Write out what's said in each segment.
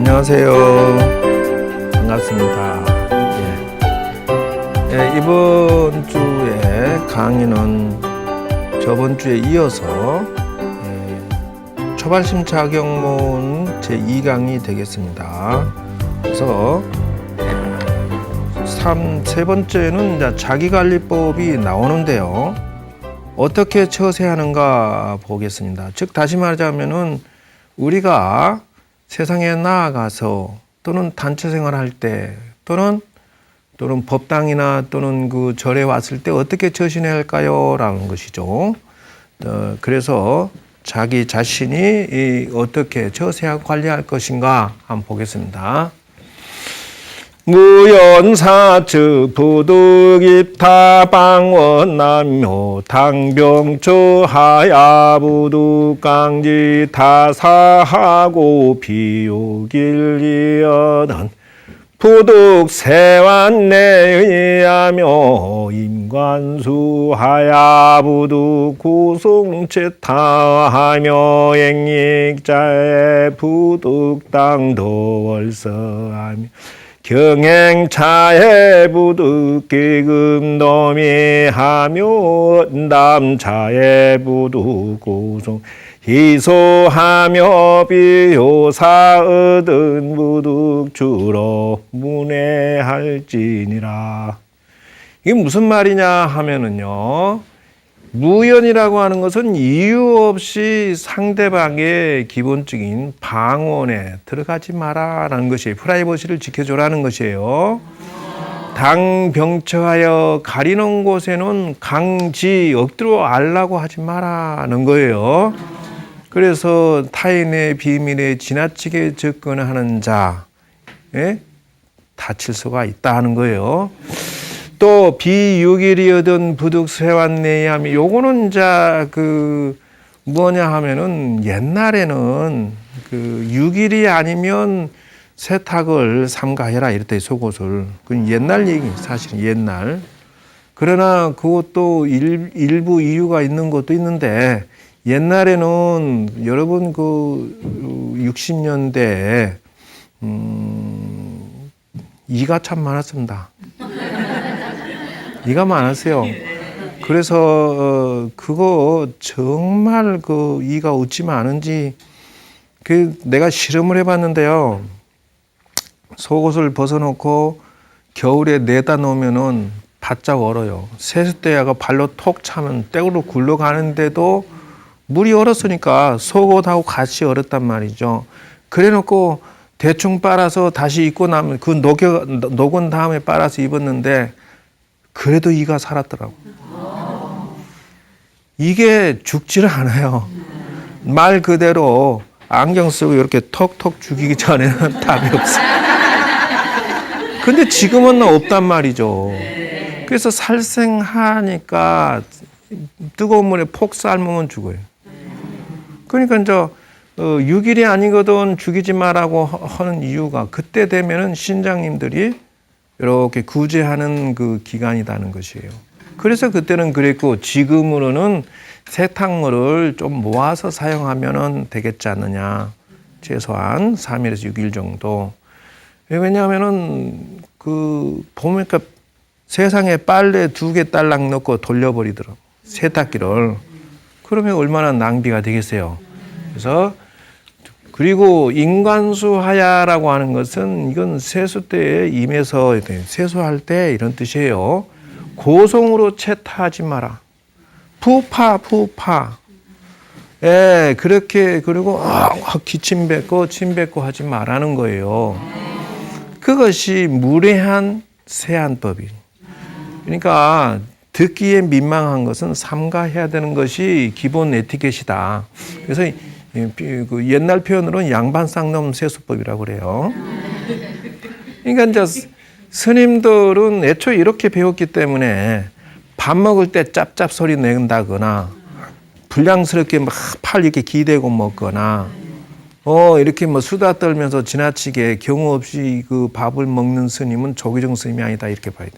안녕하세요. 반갑습니다. 이번 주에 강의는 저번 주에 이어서 초발심 자격문 제2강이 되겠습니다. 그래서 세 번째는 이제 자기관리법이 나오는데요. 어떻게 처세하는가 보겠습니다. 즉 다시 말하자면은 우리가 세상에 나아가서 또는 단체 생활할 때 또는 법당이나 또는 그 절에 왔을 때 어떻게 처신해야 할까요? 라는 것이죠. 그래서 자기 자신이 어떻게 처세하고 관리할 것인가 한번 보겠습니다. 무연사츠 부득입타방원남묘 당병초 하야부득강지 타사하고 비유길리어던 부득세완내의하며 임관수 하야부득 구송체타하며 앵익자의 부득당도월서하며 경행차에 부득기금도미 하며 남차에 부득고송 희소하며 비효사 얻은 부득주로 문해할지니라. 이게 무슨 말이냐 하면은요, 무연이라고 하는 것은 이유 없이 상대방의 기본적인 방언에 들어가지 마라라는 것이 프라이버시를 지켜줘라는 것이에요. 당병처하여 가리는 곳에는 강지 억지로 알라고 하지 마라는 거예요. 그래서 타인의 비밀에 지나치게 접근하는 자, 다칠 수가 있다 하는 거예요. 또 비유길이어든 부득세완내의하며 요거는 이제 뭐냐 하면은 옛날에는 유길이 아니면 세탁을 삼가해라 이랬대 속옷을. 그건 옛날 얘기 사실은 옛날. 그러나 그것도 일부 이유가 있는 것도 있는데 옛날에는 여러분 60년대에 이가 참 많았습니다. 이가 많았어요. 그래서 그거 정말 이가 어찌 많은지 내가 실험을 해봤는데요. 속옷을 벗어놓고 겨울에 내다 놓으면은 바짝 얼어요. 세숫대야가 발로 톡 차면 떼구로 굴러가는데도 물이 얼었으니까 속옷하고 같이 얼었단 말이죠. 그래놓고 대충 빨아서 다시 입고 나면 녹은 다음에 빨아서 입었는데 그래도 이가 살았더라고. 이게 죽지를 않아요. 말 그대로 안경 쓰고 이렇게 톡톡 죽이기 전에는 답이 없어요. 근데 지금은 없단 말이죠. 그래서 살생하니까 뜨거운 물에 폭 삶으면 죽어요. 그러니까 이제 유길이 아니거든 죽이지 마라고 하는 이유가 그때 되면은 신장님들이 이렇게 구제하는 기간이라는 것이에요. 그래서 그때는 그랬고 지금으로는 세탁물을 좀 모아서 사용하면 되겠지 않느냐. 최소한 3일에서 6일 정도. 왜냐하면은 보니까 세상에 빨래 2개 딸랑 넣고 돌려버리더라고. 세탁기를. 그러면 얼마나 낭비가 되겠어요. 그래서 그리고 인관수하야라고 하는 것은 이건 세수 때에 임해서 세수할 때 이런 뜻이에요. 고성으로 채타하지 마라. 푸파. 그렇게 그리고 기침 뱉고 침 뱉고 하지 말라는 거예요. 그것이 무례한 세안법이. 그러니까 듣기에 민망한 것은 삼가해야 되는 것이 기본 에티켓이다. 그래서 옛날 표현으로는 양반쌍놈 세수법이라고 그래요. 그러니까 이제 스님들은 애초에 이렇게 배웠기 때문에 밥 먹을 때 짭짭 소리 낸다거나 불량스럽게 막 팔 이렇게 기대고 먹거나 이렇게 수다 떨면서 지나치게 경우 없이 밥을 먹는 스님은 조기정 스님이 아니다 이렇게 봐야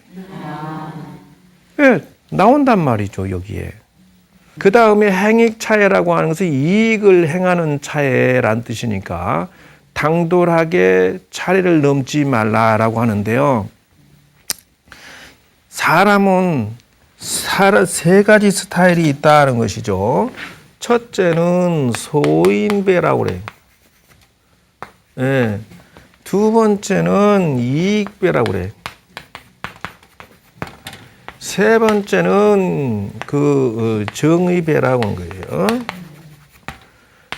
돼요. 나온단 말이죠 여기에. 그 다음에 행익차해라고 하는 것은 이익을 행하는 차해란 뜻이니까 당돌하게 차례를 넘지 말라라고 하는데요. 사람은 세 가지 스타일이 있다는 것이죠. 첫째는 소인배라고 그래요. 네. 두 번째는 이익배라고 그래요. 세 번째는 정의배라고 하는 거예요.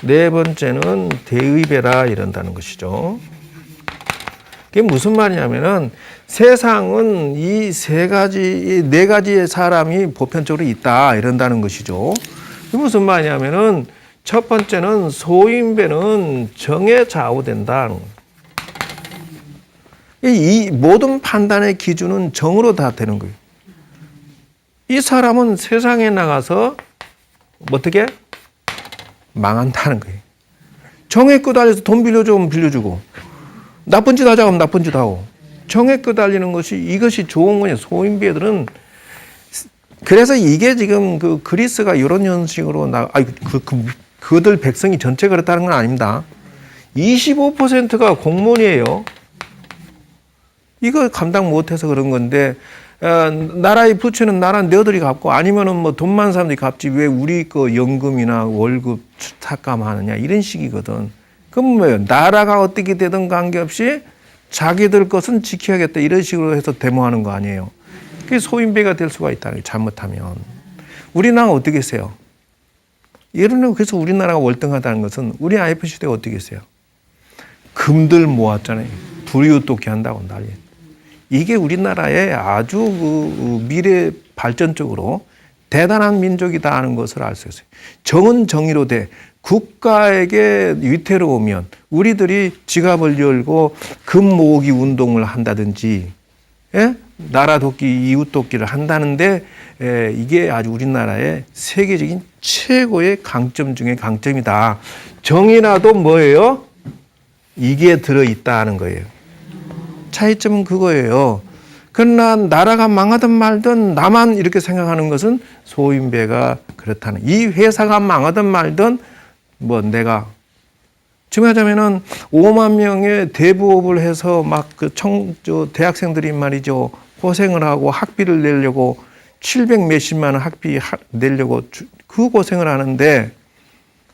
네 번째는 대의배라 이런다는 것이죠. 그게 무슨 말이냐면은 세상은 이 네 가지의 사람이 보편적으로 있다 이런다는 것이죠. 그게 무슨 말이냐면은 첫 번째는 소인배는 정에 좌우된다는 거예요. 이 모든 판단의 기준은 정으로 다 되는 거예요. 이 사람은 세상에 나가서 어떻게 망한다는 거예요. 정에 끄달려서 돈 빌려주면 빌려주고 나쁜 짓 하자 하면 나쁜 짓 하고 정에 끄달리는 이것이 좋은 거냐. 소인배들은 그래서 이게 지금 그리스가 이런 형식으로 그들 백성이 전체 그렇다는 건 아닙니다. 25%가 공무원이에요. 이거 감당 못해서 그런 건데 나라의 부채는 나라 너희들이 갚고 아니면은 뭐 돈 많은 사람들이 갚지 왜 우리 연금이나 월급 삭감하느냐 이런 식이거든. 그럼 뭐예요? 나라가 어떻게 되든 관계없이 자기들 것은 지켜야겠다 이런 식으로 해서 데모하는 거 아니에요. 그게 소인배가 될 수가 있다는 게 잘못하면. 우리나라가 어떻게 했어요? 예를 그래서 우리나라가 월등하다는 것은 우리 IMF 시대가 어떻게 했어요? 금들 모았잖아요. 불이웃돕기 한다고 난리. 이게 우리나라의 아주 미래 발전적으로 대단한 민족이다 하는 것을 알 수 있어요. 정은 정의로 돼. 국가에게 위태로우면 우리들이 지갑을 열고 금 모으기 운동을 한다든지 나라 돕기, 이웃 돕기를 한다는데 이게 아주 우리나라의 세계적인 최고의 강점 중에 강점이다. 정의라도 뭐예요? 이게 들어있다는 거예요. 차이점은 그거예요. 그러나 나라가 망하든 말든 나만 이렇게 생각하는 것은 소인배가 그렇다는. 이 회사가 망하든 말든 뭐 내가 지금 하자면은 5만 명의 대부업을 해서 막 대학생들이 말이죠 고생을 하고 학비를 내려고 700 몇십만 원 학비 내려고 그 고생을 하는데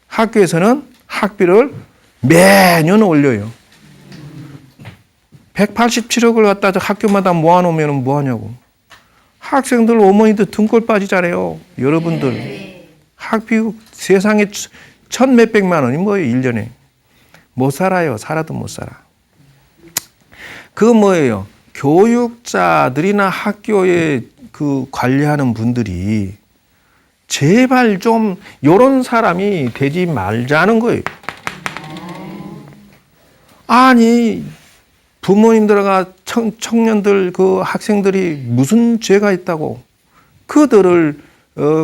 학교에서는 학비를 매년 올려요. 187억을 갖다 학교마다 모아놓으면 뭐하냐고. 학생들 어머니들 등골 빠지잖아요. 여러분들 학비 세상에 1,몇백만 원이 뭐예요 1년에. 못 살아요. 살아도 못 살아. 그거 뭐예요? 교육자들이나 학교에 관리하는 분들이 제발 좀 이런 사람이 되지 말자는 거예요. 아니 부모님들과 청년들 학생들이 무슨 죄가 있다고 그들을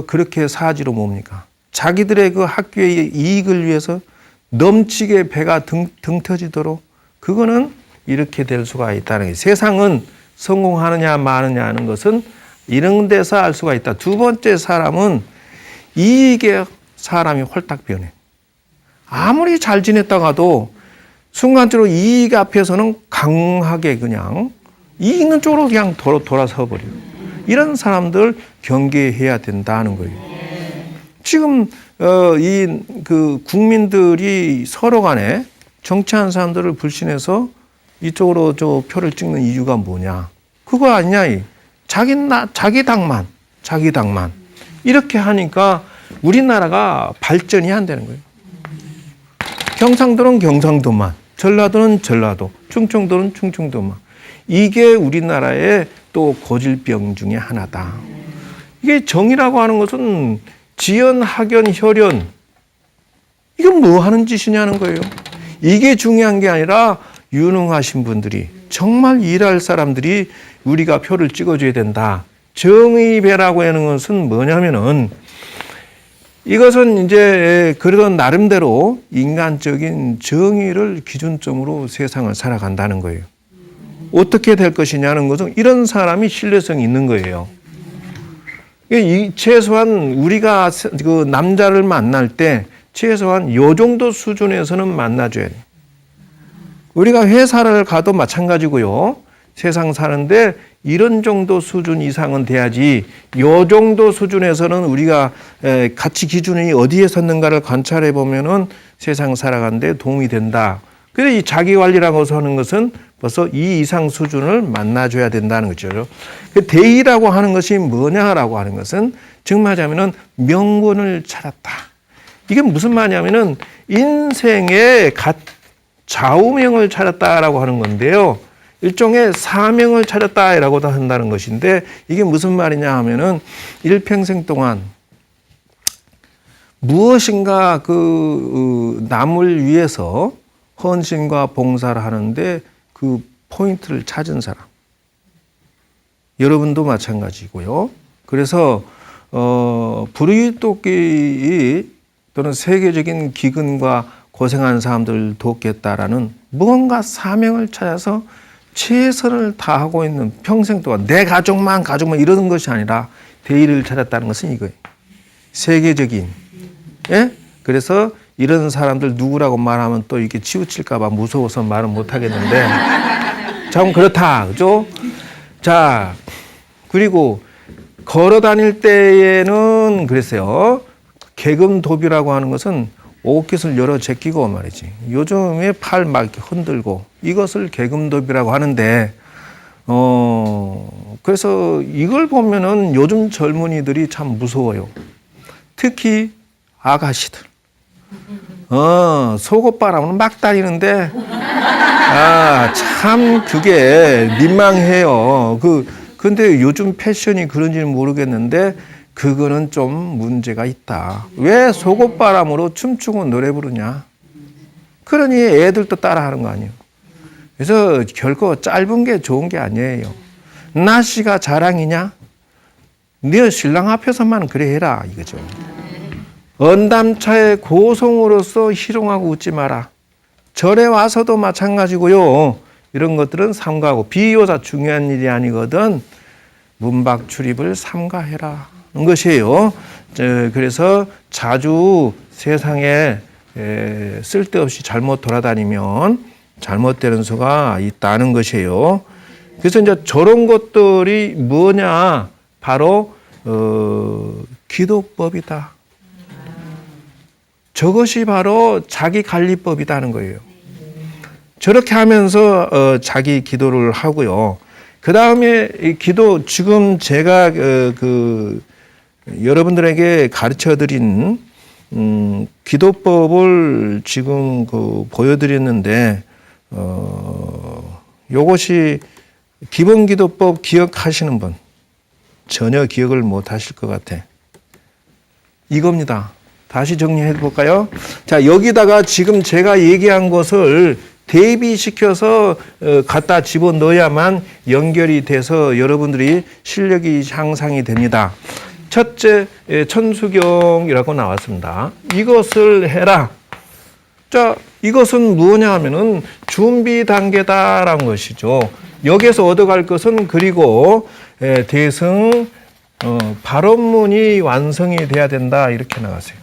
그렇게 사지로 뭡니까? 자기들의 학교의 이익을 위해서 넘치게 배가 등 터지도록 그거는 이렇게 될 수가 있다는 거예요. 세상은 성공하느냐 마느냐 하는 것은 이런 데서 알 수가 있다. 두 번째 사람은 이익에 사람이 홀딱 변해. 아무리 잘 지냈다가도 순간적으로 이익 앞에서는 강하게 그냥 이익 있는 쪽으로 그냥 돌아서 버려요. 이런 사람들 경계해야 된다는 거예요. 지금 국민들이 서로 간에 정치하는 사람들을 불신해서 이쪽으로 표를 찍는 이유가 뭐냐? 그거 아니냐? 자기 당만 이렇게 하니까 우리나라가 발전이 안 되는 거예요. 경상도는 경상도만, 전라도는 전라도, 충청도는 충청도만. 이게 우리나라의 또 고질병 중에 하나다. 이게 정의라고 하는 것은 지연, 학연, 혈연. 이건 뭐 하는 짓이냐는 거예요. 이게 중요한 게 아니라 유능하신 분들이 정말 일할 사람들이 우리가 표를 찍어줘야 된다. 정의배라고 하는 것은 뭐냐면은 이것은 이제 그러던 나름대로 인간적인 정의를 기준점으로 세상을 살아간다는 거예요. 어떻게 될 것이냐는 것은 이런 사람이 신뢰성이 있는 거예요. 최소한 우리가 남자를 만날 때 최소한 요 정도 수준에서는 만나줘야 돼요. 우리가 회사를 가도 마찬가지고요. 세상 사는데 이런 정도 수준 이상은 돼야지 요 정도 수준에서는 우리가 가치 기준이 어디에 섰는가를 관찰해 보면은 세상 살아가는데 도움이 된다. 그래서 이 자기 관리라고 하는 것은 벌써 이 이상 수준을 만나줘야 된다는 거죠. 그 대의라고 하는 것이 뭐냐라고 하는 것은 정말하자면은 명분을 찾았다. 이게 무슨 말이냐면은 인생의 좌우명을 찾았다라고 하는 건데요. 일종의 사명을 찾았다라고도 한다는 것인데 이게 무슨 말이냐 하면은 일평생 동안 무엇인가 남을 위해서 헌신과 봉사를 하는데 그 포인트를 찾은 사람. 여러분도 마찬가지고요. 그래서 불의돕기 또는 세계적인 기근과 고생하는 사람들을 돕겠다라는 무언가 사명을 찾아서 최선을 다하고 있는 평생 동안 내 가족만 이러는 것이 아니라 대의를 찾았다는 것은 이거예요. 세계적인. 예? 그래서 이런 사람들 누구라고 말하면 또 이렇게 치우칠까봐 무서워서 말은 못 하겠는데 참 그렇다. 그죠? 자, 그리고 걸어 다닐 때에는 그랬어요. 개금도비라고 하는 것은 옷깃을 열어 제끼고 말이지. 요즘에 팔 막 이렇게 흔들고 이것을 개금도비라고 하는데, 그래서 이걸 보면은 요즘 젊은이들이 참 무서워요. 특히 아가씨들. 속옷바람은 막 다니는데, 참 그게 민망해요. 근데 요즘 패션이 그런지는 모르겠는데, 그거는 좀 문제가 있다. 왜 속옷바람으로 춤추고 노래 부르냐? 그러니 애들도 따라하는 거 아니에요. 그래서 결코 짧은 게 좋은 게 아니에요. 나씨가 자랑이냐? 네 신랑 앞에서만 그래 해라 이거죠. 언담차의 고송으로서 희롱하고 웃지 마라. 절에 와서도 마찬가지고요. 이런 것들은 삼가하고 비교사 중요한 일이 아니거든. 문박 출입을 삼가해라. 것이에요. 그래서 자주 세상에 쓸데없이 잘못 돌아다니면 잘못되는 수가 있다는 것이에요. 그래서 이제 저런 것들이 뭐냐? 바로 기도법이다. 저것이 바로 자기 관리법이라는 거예요. 저렇게 하면서 자기 기도를 하고요. 그 다음에 기도 지금 제가 여러분들에게 가르쳐드린 기도법을 지금 보여드렸는데 요것이 기본 기도법 기억하시는 분 전혀 기억을 못 하실 것 같아. 이겁니다. 다시 정리해 볼까요? 자, 여기다가 지금 제가 얘기한 것을 대비시켜서 갖다 집어넣어야만 연결이 돼서 여러분들이 실력이 향상이 됩니다. 첫째, 천수경이라고 나왔습니다. 이것을 해라. 자, 이것은 뭐냐 하면은 준비 단계다라는 것이죠. 여기에서 얻어갈 것은 그리고 대승 발언문이 완성이 돼야 된다 이렇게 나왔어요.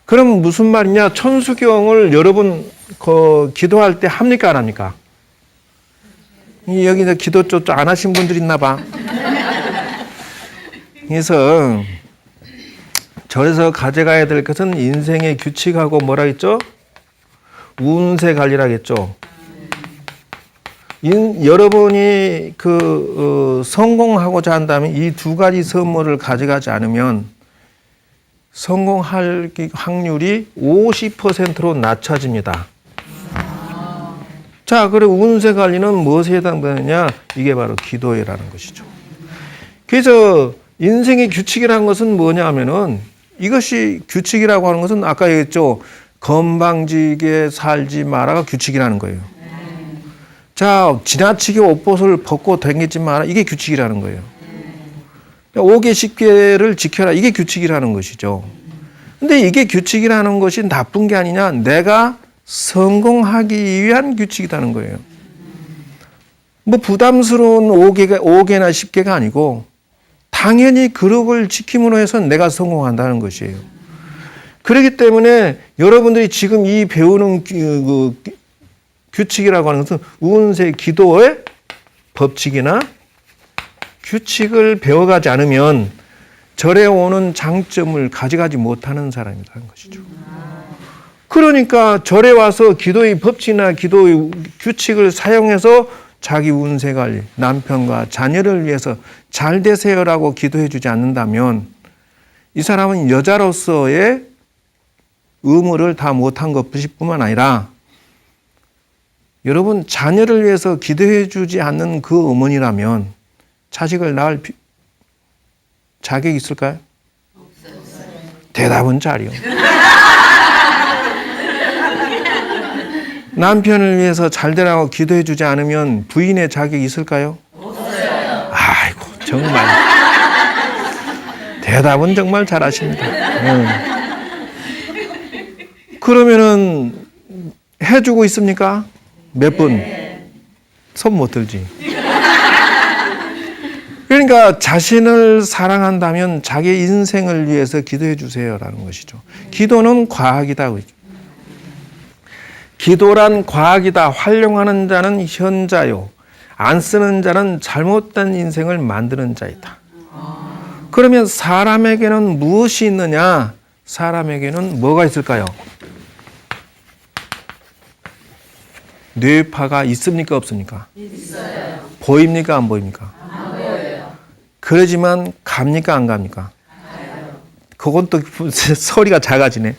그럼 무슨 말이냐? 천수경을 여러분 기도할 때 합니까 안 합니까? 여기 기도 좀 안 하신 분들 있나 봐. 그래서 절에서 가져가야 될 것은 인생의 규칙하고 뭐라 했죠? 운세 관리라겠죠. 여러분이 성공하고자 한다면 이 두 가지 선물을 가져가지 않으면 성공할 확률이 50%로 낮춰집니다. 자, 그리고 운세 관리는 무엇에 해당되느냐? 이게 바로 기도회라는 것이죠. 그래서 인생의 규칙이라는 것은 뭐냐 하면은 이것이 규칙이라고 하는 것은 아까 얘기했죠. 건방지게 살지 마라가 규칙이라는 거예요. 자, 지나치게 옷벗을 벗고 다니지 마라. 이게 규칙이라는 거예요. 5개 10개를 지켜라. 이게 규칙이라는 것이죠. 근데 이게 규칙이라는 것이 나쁜 게 아니냐. 내가 성공하기 위한 규칙이라는 거예요. 뭐 부담스러운 5개나 10개가 아니고 당연히 그룹을 지킴으로 해서 내가 성공한다는 것이에요. 그렇기 때문에 여러분들이 지금 이 배우는 규칙이라고 하는 것은 운세 기도의 법칙이나 규칙을 배워가지 않으면 절에 오는 장점을 가져가지 못하는 사람이라는 것이죠. 그러니까 절에 와서 기도의 법칙이나 기도의 규칙을 사용해서 자기 운세 관리, 남편과 자녀를 위해서 잘 되세요라고 기도해 주지 않는다면 이 사람은 여자로서의 의무를 다 못한 것뿐만 아니라 여러분 자녀를 위해서 기도해 주지 않는 그 어머니라면 자식을 낳을 자격이 있을까요? 없어요. 대답은 잘이요. 남편을 위해서 잘 되라고 기도해 주지 않으면 부인의 자격이 있을까요? 없어요. 아이고 정말 대답은 정말 잘하십니다. 그러면은 해주고 있습니까? 몇 분? 손 못 들지. 그러니까 자신을 사랑한다면 자기 인생을 위해서 기도해 주세요라는 것이죠. 기도는 과학이다. 기도란 과학이다. 활용하는 자는 현자요. 안 쓰는 자는 잘못된 인생을 만드는 자이다. 그러면 사람에게는 무엇이 있느냐? 사람에게는 뭐가 있을까요? 뇌파가 있습니까? 없습니까? 있어요. 보입니까? 안 보입니까? 안 보여요. 그러지만 갑니까? 안 갑니까? 가요. 그건 또 소리가 작아지네.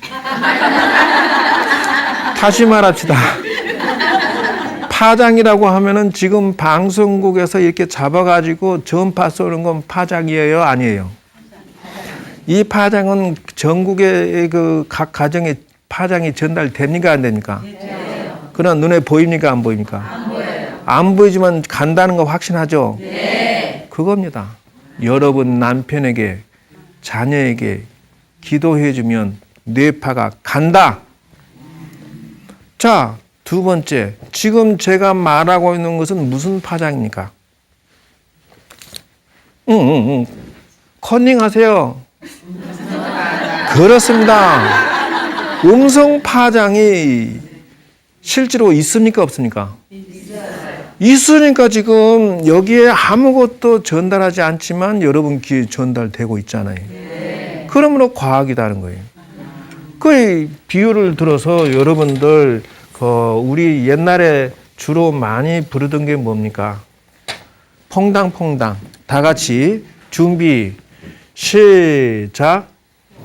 다시 말합시다. 파장이라고 하면은 지금 방송국에서 이렇게 잡아가지고 전파 쏘는 건 파장이에요? 아니에요? 이 파장은 전국의 그 각 가정에 파장이 전달됩니까? 안 됩니까? 그러나 눈에 보입니까? 안 보입니까? 안 보여요. 안 보이지만 간다는 거 확신하죠? 네. 그겁니다. 여러분 남편에게, 자녀에게 기도해주면 뇌파가 간다. 자, 두 번째. 지금 제가 말하고 있는 것은 무슨 파장입니까? 컨닝하세요. 그렇습니다. 음성 파장이 실제로 있습니까? 없습니까? 있으니까 지금 여기에 아무것도 전달하지 않지만 여러분 귀에 전달되고 있잖아요. 그러므로 과학이다는 거예요. 그 비유를 들어서 여러분들 우리 옛날에 주로 많이 부르던 게 뭡니까? 퐁당퐁당. 다 같이 준비 시작.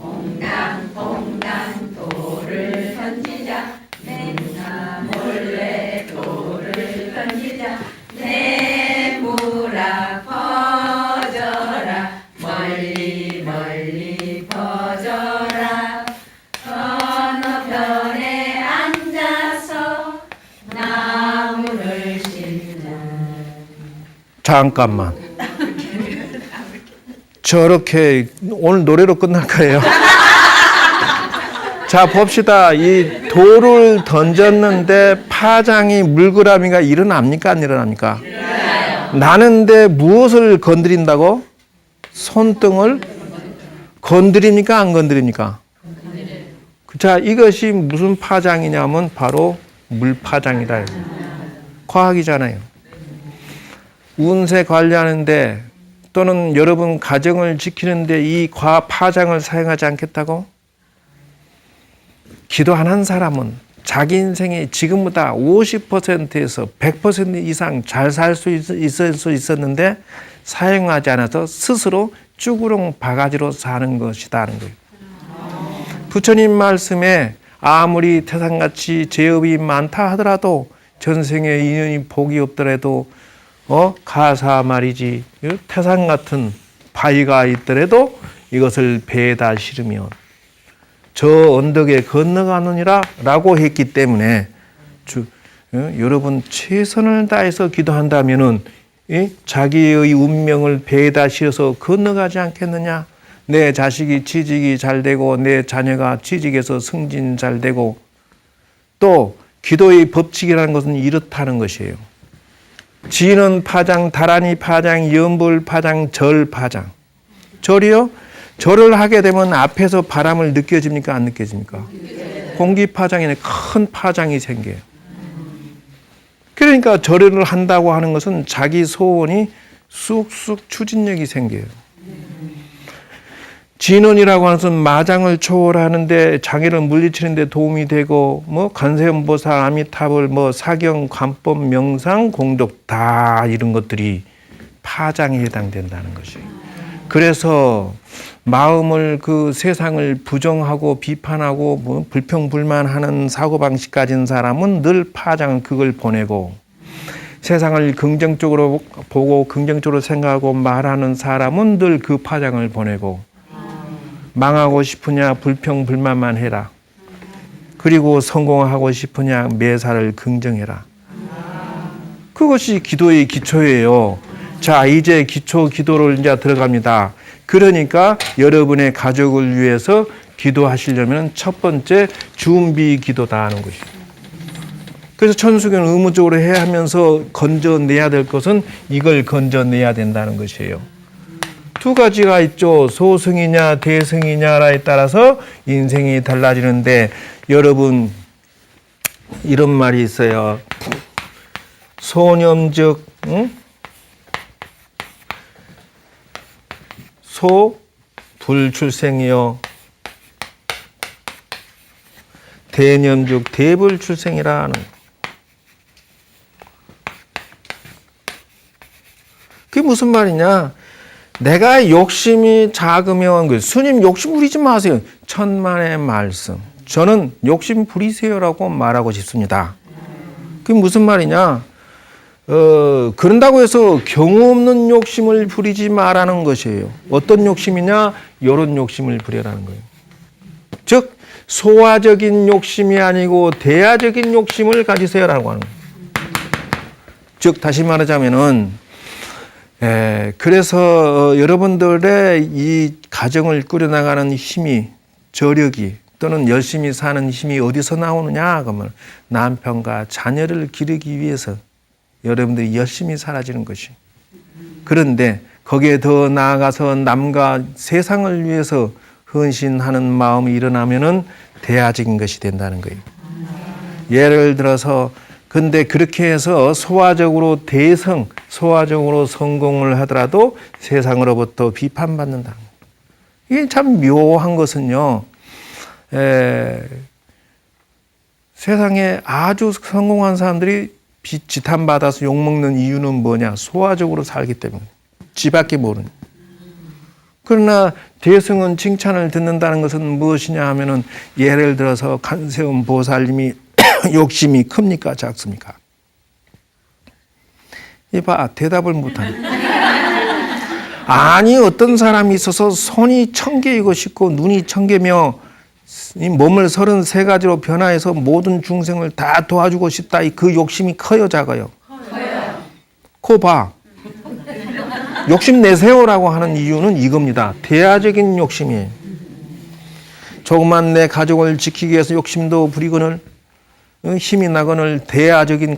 퐁당퐁당 돌을 던지자. 맨나 몰래 돌을 던지자. 내무라 퍼져라. 멀리 멀리 퍼져라. 건너편에 앉아서 나무를 심는. 잠깐만. 저렇게 오늘 노래로 끝날 거예요. 자, 봅시다. 이 돌을 던졌는데 파장이 물끄러미가 일어납니까? 안 일어납니까? 나는데 무엇을 건드린다고? 손등을 건드립니까? 안 건드립니까? 자, 이것이 무슨 파장이냐면 바로 물파장이다. 과학이잖아요. 운세 관리하는데 또는 여러분 가정을 지키는데 이 파장을 사용하지 않겠다고? 기도 안 한 사람은 자기 인생에 지금보다 50%에서 100% 이상 잘 살 수 있었는데 사용하지 않아서 스스로 쭈구렁 바가지로 사는 것이다는 거예요. 부처님 말씀에 아무리 태산같이 재업이 많다 하더라도 전생에 인연이 복이 없더라도 가사 말이지 태산 같은 바위가 있더라도 이것을 배에다 실으면 저 언덕에 건너가느니라 라고 했기 때문에 여러분 최선을 다해서 기도한다면은 자기의 운명을 배에다 실어서 건너가지 않겠느냐. 내 자식이 취직이 잘 되고 내 자녀가 취직해서 승진 잘 되고 또 기도의 법칙이라는 것은 이렇다는 것이에요. 지는 파장, 다란이 파장, 연불 파장, 절 파장. 절이요? 절을 하게 되면 앞에서 바람을 느껴집니까? 안 느껴집니까? 공기 파장이네 큰 파장이 생겨요. 그러니까 절을 한다고 하는 것은 자기 소원이 쑥쑥 추진력이 생겨요. 진원이라고 하는 것은 마장을 초월하는데 장애를 물리치는 데 도움이 되고 관세음보살, 아미타불, 사경, 관법, 명상, 공덕 다 이런 것들이 파장에 해당된다는 것이에요. 그래서 마음을 그 세상을 부정하고 비판하고 불평불만하는 사고방식 가진 사람은 늘 파장을 그걸 보내고, 세상을 긍정적으로 보고 긍정적으로 생각하고 말하는 사람은 늘 그 파장을 보내고, 망하고 싶으냐 불평불만만 해라. 그리고 성공하고 싶으냐 매사를 긍정해라. 그것이 기도의 기초예요. 자, 이제 기초 기도를 이제 들어갑니다. 그러니까 여러분의 가족을 위해서 기도하시려면 첫 번째 준비 기도다 하는 것이에요. 그래서 천수교는 의무적으로 해야 하면서 건져내야 될 것은 이걸 건져내야 된다는 것이에요. 두 가지가 있죠. 소승이냐 대승이냐에 따라서 인생이 달라지는데, 여러분 이런 말이 있어요. 소념즉 소 불출생이요 대념즉 대불출생이라는. 그게 무슨 말이냐? 내가 욕심이 작으면, 스님 욕심 부리지 마세요. 천만의 말씀. 저는 욕심 부리세요라고 말하고 싶습니다. 그게 무슨 말이냐? 그런다고 해서 경우 없는 욕심을 부리지 말라는 것이에요. 어떤 욕심이냐? 이런 욕심을 부리라는 거예요. 즉 소화적인 욕심이 아니고 대화적인 욕심을 가지세요라고 하는 거예요. 즉 다시 말하자면은, 그래서 여러분들의 이 가정을 꾸려나가는 힘이, 저력이 또는 열심히 사는 힘이 어디서 나오느냐? 그러면 남편과 자녀를 기르기 위해서 여러분들이 열심히 살아지는 것이. 그런데 거기에 더 나아가서 남과 세상을 위해서 헌신하는 마음이 일어나면은 대화적인 것이 된다는 거예요. 예를 들어서 근데 그렇게 해서 소화적으로 소화적으로 성공을 하더라도 세상으로부터 비판받는다. 이게 참 묘한 것은요, 세상에 아주 성공한 사람들이 지탄받아서 욕먹는 이유는 뭐냐? 소화적으로 살기 때문에. 지밖에 모르는. 그러나 대승은 칭찬을 듣는다는 것은 무엇이냐 하면은, 예를 들어서 관세음 보살님이 욕심이 큽니까 작습니까? 이봐, 대답을 못하네. 아니, 어떤 사람이 있어서 손이 1000개이고 싶고 눈이 1000개며 이 몸을 33가지로 변화해서 모든 중생을 다 도와주고 싶다. 그 욕심이 커요 작아요? 커요. 코 봐. 욕심 내세요라고 하는 이유는 이겁니다. 대화적인 욕심이에요. 조그만 내 가족을 지키기 위해서 욕심도 부리거늘, 힘이 나거늘, 대화적인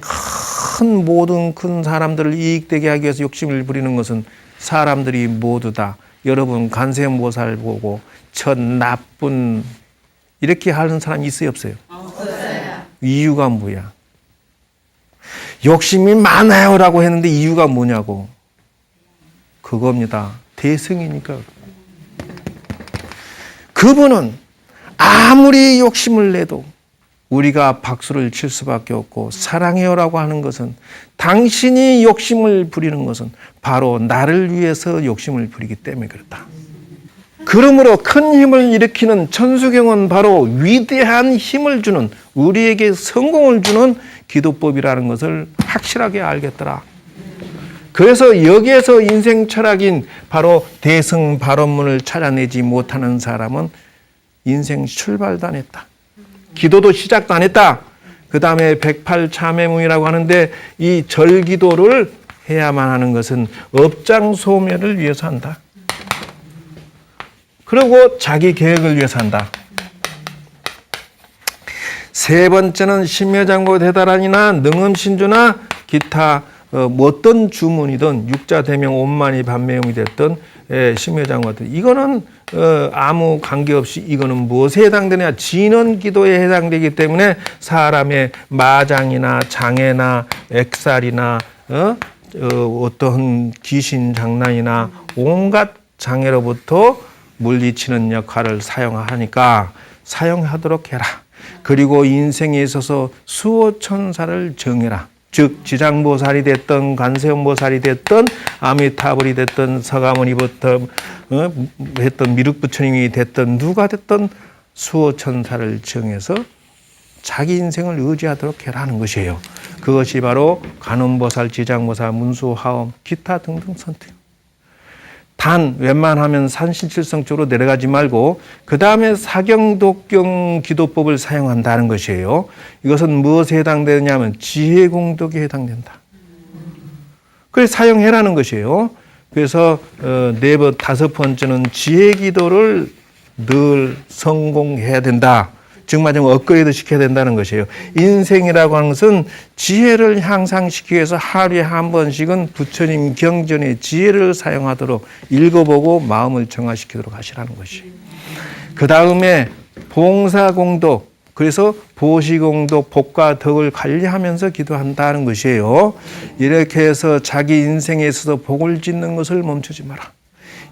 모든 큰 사람들을 이익되게 하기 위해서 욕심을 부리는 것은 사람들이 모두 다 여러분 관세음보살 보고 저 나쁜 이렇게 하는 사람이 있어요 없어요? 없어요. 이유가 뭐야? 욕심이 많아요라고 했는데 이유가 뭐냐고. 그겁니다. 대승이니까. 그분은 아무리 욕심을 내도 우리가 박수를 칠 수밖에 없고, 사랑해요라고 하는 것은, 당신이 욕심을 부리는 것은 바로 나를 위해서 욕심을 부리기 때문에 그렇다. 그러므로 큰 힘을 일으키는 천수경은 바로 위대한 힘을 주는, 우리에게 성공을 주는 기도법이라는 것을 확실하게 알겠더라. 그래서 여기에서 인생 철학인 바로 대승 발언문을 찾아내지 못하는 사람은 인생 출발도 안 했다. 기도도 시작도 안 했다. 그 다음에 108참회문이라고 하는데, 이 절기도를 해야만 하는 것은 업장소멸을 위해서 한다. 그리고 자기 계획을 위해서 한다. 세 번째는 심묘장고 대다란이나 능음신주나 기타 어떤 주문이든 육자대명 온만이 반매용이 됐던 심묘장고, 이거는 아무 관계없이 이거는 무엇에 해당되냐? 진언 기도에 해당되기 때문에 사람의 마장이나 장애나 액살이나 어떤 귀신 장난이나 온갖 장애로부터 물리치는 역할을 사용하니까 사용하도록 해라. 그리고 인생에 있어서 수호천사를 정해라. 즉 지장보살이 됐던 관세음보살이 됐던 아미타불이 됐던 서가모니부터 했던 미륵부처님이 됐던 누가 됐던 수호천사를 정해서 자기 인생을 의지하도록 해라는 것이에요. 그것이 바로 관음보살, 지장보살, 문수화엄, 기타 등등 선택. 단 웬만하면 산신칠성 쪽으로 내려가지 말고 그 다음에 사경독경 기도법을 사용한다는 것이에요. 이것은 무엇에 해당되느냐면 지혜공덕에 해당된다. 그래서 사용해라는 것이에요. 그래서 다섯 번째는 지혜기도를 늘 성공해야 된다. 즉 말하자면 업그레이드 시켜야 된다는 것이에요. 인생이라고 하는 것은 지혜를 향상시키기 위해서 하루에 한 번씩은 부처님 경전의 지혜를 사용하도록 읽어보고 마음을 정화시키도록 하시라는 것이에요. 그 다음에 봉사공덕, 그래서 보시공덕, 복과 덕을 관리하면서 기도한다는 것이에요. 이렇게 해서 자기 인생에 있어서 복을 짓는 것을 멈추지 마라.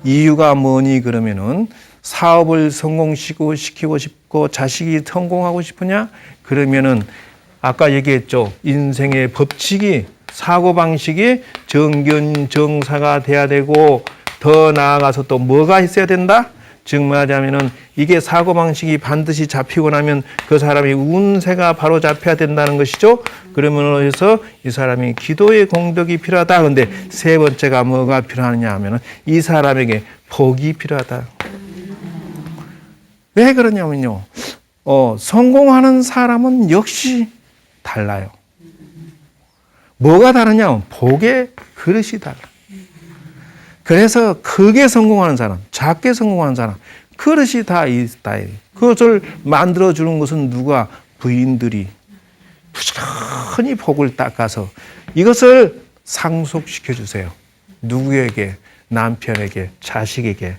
이유가 뭐니 그러면은 사업을 성공시키고 싶고 자식이 성공하고 싶으냐? 그러면은 아까 얘기했죠. 인생의 법칙이 사고방식이 정견정사가 돼야 되고 더 나아가서 또 뭐가 있어야 된다? 즉 말하자면은 이게 사고방식이 반드시 잡히고 나면 그 사람이 운세가 바로 잡혀야 된다는 것이죠. 그러면 해서 이 사람이 기도의 공덕이 필요하다. 그런데 세 번째가 뭐가 필요하느냐 하면은 이 사람에게 복이 필요하다. 왜 그러냐면요. 성공하는 사람은 역시 달라요. 뭐가 다르냐면 복의 그릇이 달라. 그래서 크게 성공하는 사람, 작게 성공하는 사람, 그릇이 다 이 스타일. 그것을 만들어주는 것은 누가? 부인들이 부지런히 복을 닦아서 이것을 상속시켜주세요. 누구에게? 남편에게, 자식에게.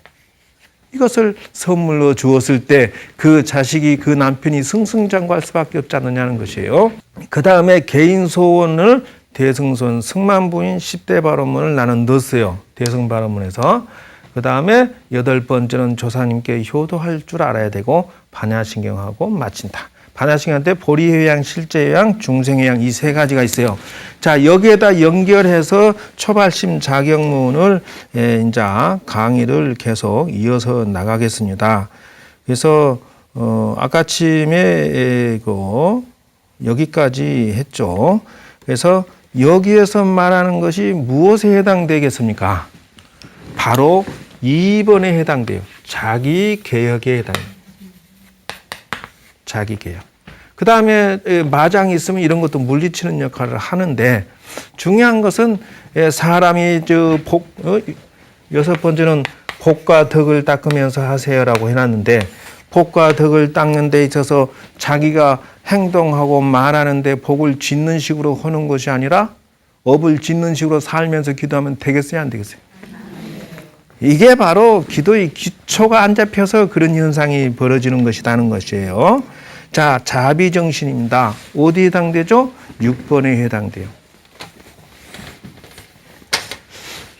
이것을 선물로 주었을 때 그 자식이 그 남편이 승승장구할 수밖에 없지 않느냐는 것이에요. 그 다음에 개인 소원을 대승소원, 승만부인 10대 발언문을 나는 넣었어요. 대승발언문에서. 그 다음에 8번째는 조사님께 효도할 줄 알아야 되고 반야신경하고 마친다. 반야신경한테 보리회양, 실제회양, 중생회양 이 세 가지가 있어요. 자, 여기에다 연결해서 초발심 자격문을 이제 강의를 계속 이어서 나가겠습니다. 그래서 아까침에 여기까지 했죠. 그래서 여기에서 말하는 것이 무엇에 해당되겠습니까? 바로 2번에 해당돼요. 자기 개혁에 해당해요. 자기 개혁. 그 다음에 마장이 있으면 이런 것도 물리치는 역할을 하는데 중요한 것은 사람이 여섯 번째는 복과 덕을 닦으면서 하세요라고 해놨는데 복과 덕을 닦는 데 있어서 자기가 행동하고 말하는데 복을 짓는 식으로 하는 것이 아니라 업을 짓는 식으로 살면서 기도하면 되겠어요? 안 되겠어요? 이게 바로 기도의 기초가 안 잡혀서 그런 현상이 벌어지는 것이라는 것이에요. 자, 자비정신입니다. 어디에 해당되죠? 6번에 해당돼요.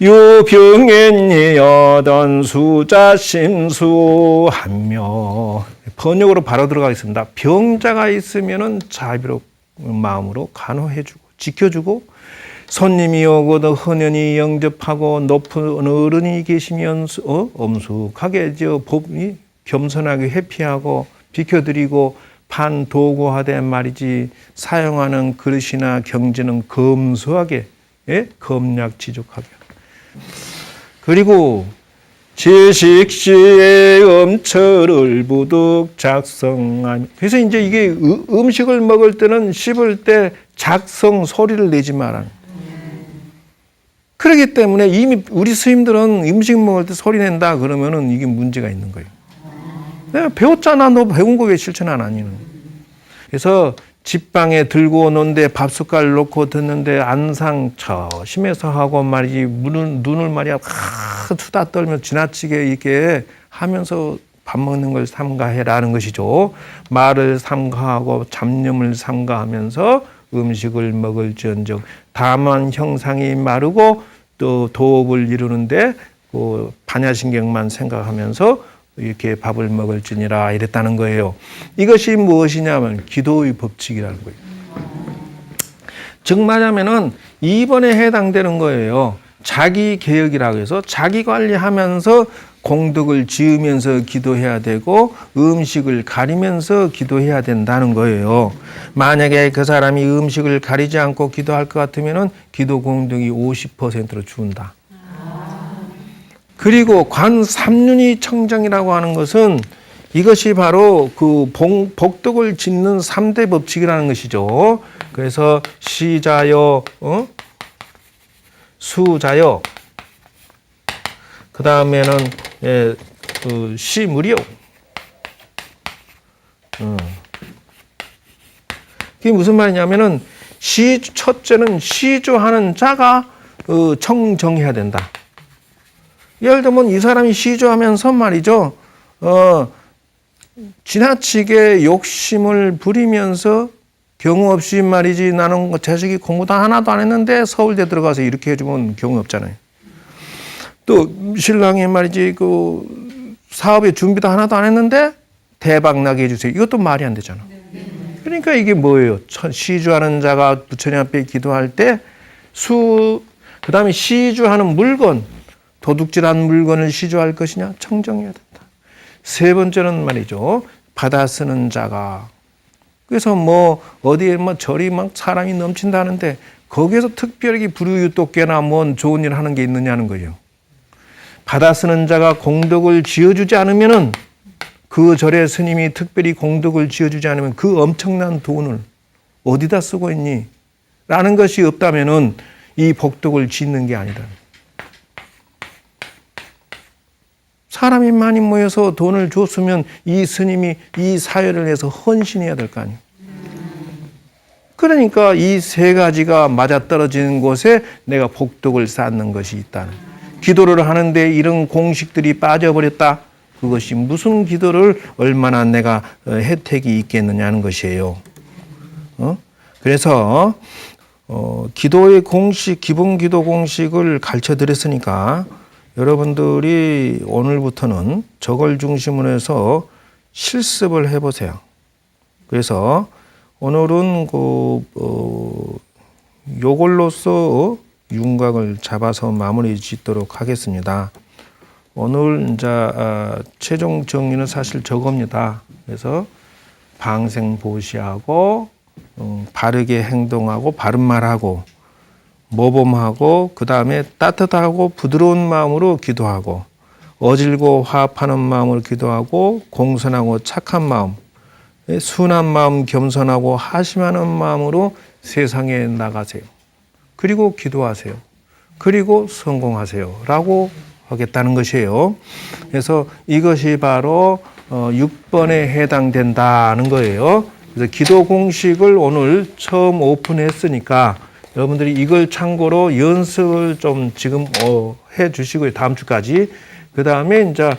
유병엔니 여던 수자심수 한며. 번역으로 바로 들어가겠습니다. 병자가 있으면은 자비로 마음으로 간호해주고 지켜주고 손님이 오고도 헌연히 영접하고 높은 어른이 계시면 엄숙하게 겸손하게 회피하고 비켜드리고 반도구하되 말이지 사용하는 그릇이나 경제는 검소하게 검약지족하게 그리고 제식시에 음철을 부득 작성하며. 그래서 이제 이게 음식을 먹을 때는 씹을 때 작성 소리를 내지 마라. 그렇기 때문에 이미 우리 스님들은 음식 먹을 때 소리 낸다 그러면은 이게 문제가 있는 거예요. 내가 배웠잖아. 너 배운 거 왜 실천 안 하니? 그래서 집방에 들고 오는데 밥숟갈 놓고 듣는데 안상 조심해서 하고 말이지 눈을 말이야 수다 떨며 지나치게 이렇게 하면서 밥 먹는 걸 삼가해라는 것이죠. 말을 삼가하고 잡념을 삼가하면서 음식을 먹을지언정 다만 형상이 마르고 또 도업을 이루는데 그 반야신경만 생각하면서 이렇게 밥을 먹을지니라 이랬다는 거예요. 이것이 무엇이냐면 기도의 법칙이라는 거예요. 즉 말하면은 2번에 해당되는 거예요. 자기 개혁이라고 해서 자기 관리하면서 공덕을 지으면서 기도해야 되고 음식을 가리면서 기도해야 된다는 거예요. 만약에 그 사람이 음식을 가리지 않고 기도할 것 같으면은 기도 공덕이 50%로 준다. 그리고 관 삼륜이 청정이라고 하는 것은 이것이 바로 그 복덕을 짓는 3대 법칙이라는 것이죠. 그래서 시자요, 수자요, 그 다음에는 시무리요. 그게 무슨 말이냐면은 첫째는 시주하는 자가 청정해야 된다. 예를 들면 이 사람이 시주하면서 말이죠. 지나치게 욕심을 부리면서 경우 없이 말이지 나는 자식이 공부도 하나도 안 했는데 서울대 들어가서 이렇게 해주면 경우 없잖아요. 또 신랑이 말이지 그 사업의 준비도 하나도 안 했는데 대박 나게 해주세요. 이것도 말이 안 되잖아. 그러니까 이게 뭐예요? 시주하는 자가 부처님 앞에 기도할 때 그 다음에 시주하는 물건, 도둑질한 물건을 시주할 것이냐? 청정해야 된다. 세 번째는 말이죠. 받아 쓰는 자가. 그래서 뭐 어디에 뭐 절이 막 사람이 넘친다는데 거기에서 특별히 불우유독계나 뭔 좋은 일 하는 게 있느냐는 거예요. 받아 쓰는 자가 공덕을 지어주지 않으면은 그 절의 스님이 특별히 공덕을 지어주지 않으면 그 엄청난 돈을 어디다 쓰고 있니? 라는 것이 없다면은 이 복덕을 짓는 게 아니다. 사람이 많이 모여서 돈을 줬으면 이 스님이 이 사회를 위해서 헌신해야 될 거 아니에요. 그러니까 이 세 가지가 맞아떨어지는 곳에 내가 복덕을 쌓는 것이 있다는. 기도를 하는데 이런 공식들이 빠져버렸다. 그것이 무슨 기도를 얼마나 내가 혜택이 있겠느냐는 것이에요. 그래서 기도의 공식, 기본 기도 공식을 가르쳐 드렸으니까 여러분들이 오늘부터는 저걸 중심으로 해서 실습을 해보세요. 그래서 오늘은 요걸로써 윤곽을 잡아서 마무리 짓도록 하겠습니다. 오늘 이제 최종 정리는 사실 저겁니다. 그래서 방생보시하고 바르게 행동하고 바른 말하고 모범하고 그 다음에 따뜻하고 부드러운 마음으로 기도하고 어질고 화합하는 마음으로 기도하고 공손하고 착한 마음, 순한 마음, 겸손하고 하심하는 마음으로 세상에 나가세요. 그리고 기도하세요. 그리고 성공하세요. 라고 하겠다는 것이에요. 그래서 이것이 바로 6번에 해당된다는 거예요. 그래서 기도 공식을 오늘 처음 오픈했으니까 여러분들이 이걸 참고로 연습을 좀 지금 해 주시고요. 다음 주까지. 그 다음에 이제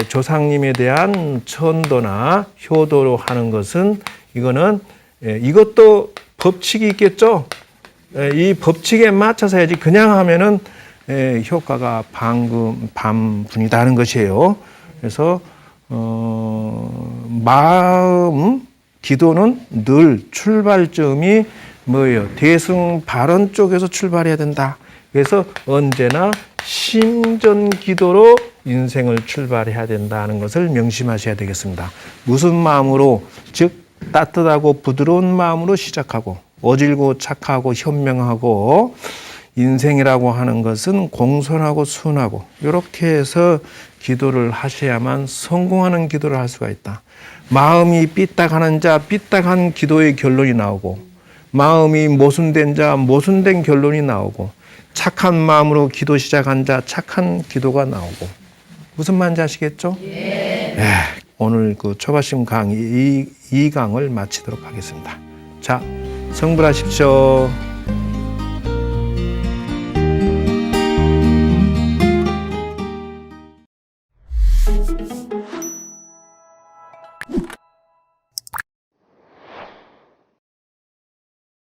조상님에 대한 천도나 효도로 하는 것은 이거는 이것도 법칙이 있겠죠. 이 법칙에 맞춰서 해야지 그냥 하면은 효과가 반분이다는 것이에요. 그래서 마음 기도는 늘 출발점이 뭐예요? 대승 발언 쪽에서 출발해야 된다. 그래서 언제나 심전 기도로 인생을 출발해야 된다는 것을 명심하셔야 되겠습니다. 무슨 마음으로, 즉 따뜻하고 부드러운 마음으로 시작하고 어질고 착하고 현명하고 인생이라고 하는 것은 공손하고 순하고 이렇게 해서 기도를 하셔야만 성공하는 기도를 할 수가 있다. 마음이 삐딱하는 자 삐딱한 기도의 결론이 나오고 마음이 모순된 자 모순된 결론이 나오고 착한 마음으로 기도 시작한 자 착한 기도가 나오고 무슨 말인지 아시겠죠? 예. 오늘 그 초바심 강의 이 강을 마치도록 하겠습니다. 자, 성불하십시오.